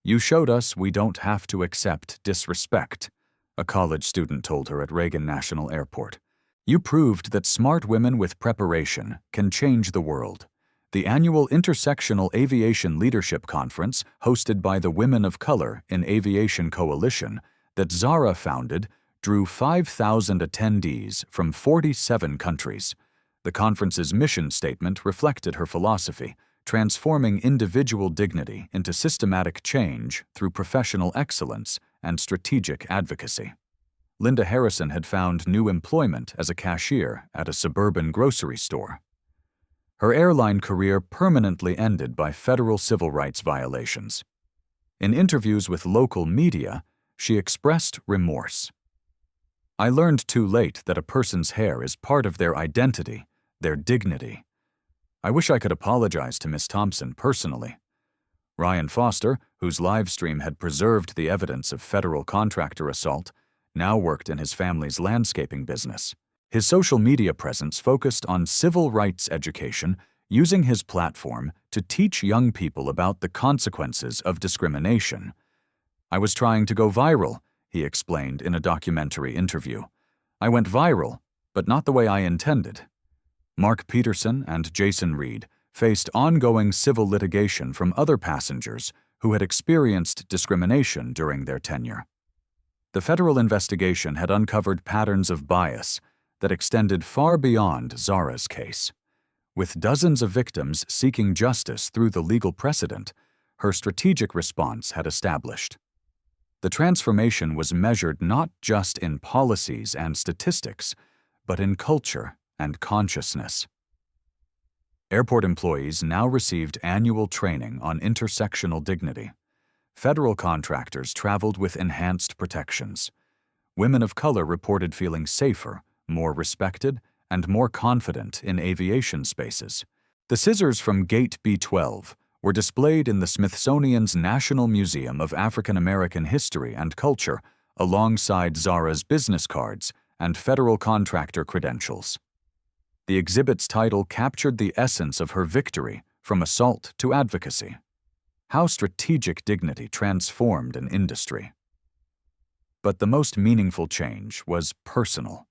"You showed us we don't have to accept disrespect," a college student told her at Reagan National Airport. "You proved that smart women with preparation can change the world." The annual Intersectional Aviation Leadership Conference, hosted by the Women of Color in Aviation Coalition, that Zara founded, drew 5,000 attendees from 47 countries. The conference's mission statement reflected her philosophy, transforming individual dignity into systematic change through professional excellence and strategic advocacy. Linda Harrison had found new employment as a cashier at a suburban grocery store. Her airline career permanently ended by federal civil rights violations. In interviews with local media, she expressed remorse. "I learned too late that a person's hair is part of their identity, their dignity. I wish I could apologize to Miss Thompson personally." Ryan Foster, whose live stream had preserved the evidence of federal contractor assault, now worked in his family's landscaping business. His social media presence focused on civil rights education, using his platform to teach young people about the consequences of discrimination. "I was trying to go viral," he explained in a documentary interview. "I went viral, but not the way I intended." Mark Peterson and Jason Reed faced ongoing civil litigation from other passengers who had experienced discrimination during their tenure. The federal investigation had uncovered patterns of bias that extended far beyond Zara's case. With dozens of victims seeking justice through the legal precedent, her strategic response had established. The transformation was measured not just in policies and statistics, but in culture and consciousness. Airport employees now received annual training on intersectional dignity. Federal contractors traveled with enhanced protections. Women of color reported feeling safer, more respected, and more confident in aviation spaces. The scissors from Gate B-12 were displayed in the Smithsonian's National Museum of African American History and Culture alongside Zara's business cards and federal contractor credentials. The exhibit's title captured the essence of her victory from assault to advocacy. How strategic dignity transformed an industry. But the most meaningful change was personal.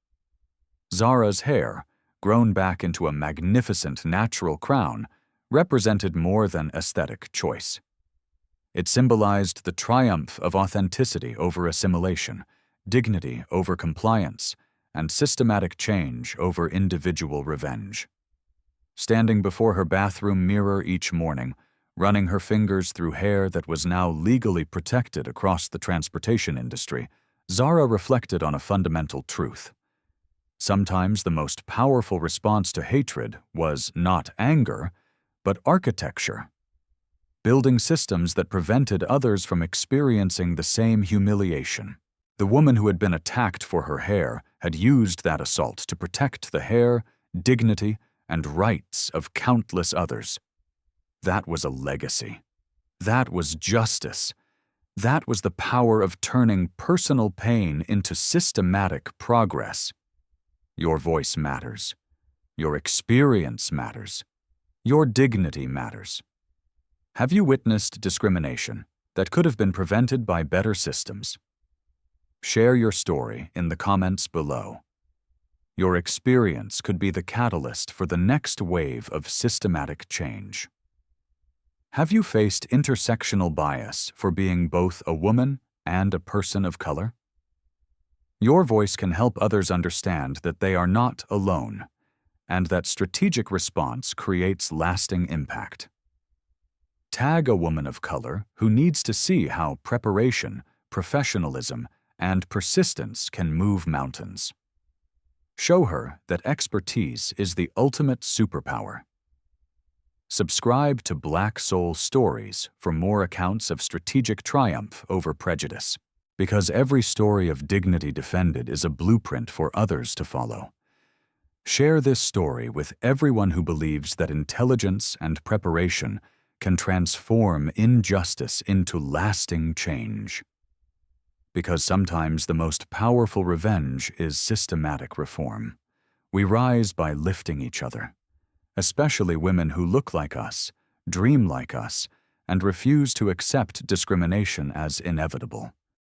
Zara's hair, grown back into a magnificent natural crown, represented more than aesthetic choice. It symbolized the triumph of authenticity over assimilation, dignity over compliance, and systematic change over individual revenge. Standing before her bathroom mirror each morning, running her fingers through hair that was now legally protected across the transportation industry, Zara reflected on a fundamental truth. Sometimes the most powerful response to hatred was not anger, but architecture. Building systems that prevented others from experiencing the same humiliation. The woman who had been attacked for her hair had used that assault to protect the hair, dignity, and rights of countless others. That was a legacy. That was justice. That was the power of turning personal pain into systematic progress. Your voice matters. Your experience matters. Your dignity matters. Have you witnessed discrimination that could have been prevented by better systems? Share your story in the comments below. Your experience could be the catalyst for the next wave of systematic change. Have you faced intersectional bias for being both a woman and a person of color? Your voice can help others understand that they are not alone, and that strategic response creates lasting impact. Tag a woman of color who needs to see how preparation, professionalism, and persistence can move mountains. Show her that expertise is the ultimate superpower. Subscribe to Black Soul Stories for more accounts of strategic triumph over prejudice, because every story of dignity defended is a blueprint for others to follow. Share this story with everyone who believes that intelligence and preparation can transform injustice into lasting change. Because sometimes the most powerful revenge is systematic reform. We rise by lifting each other, especially women who look like us, dream like us, and refuse to accept discrimination as inevitable.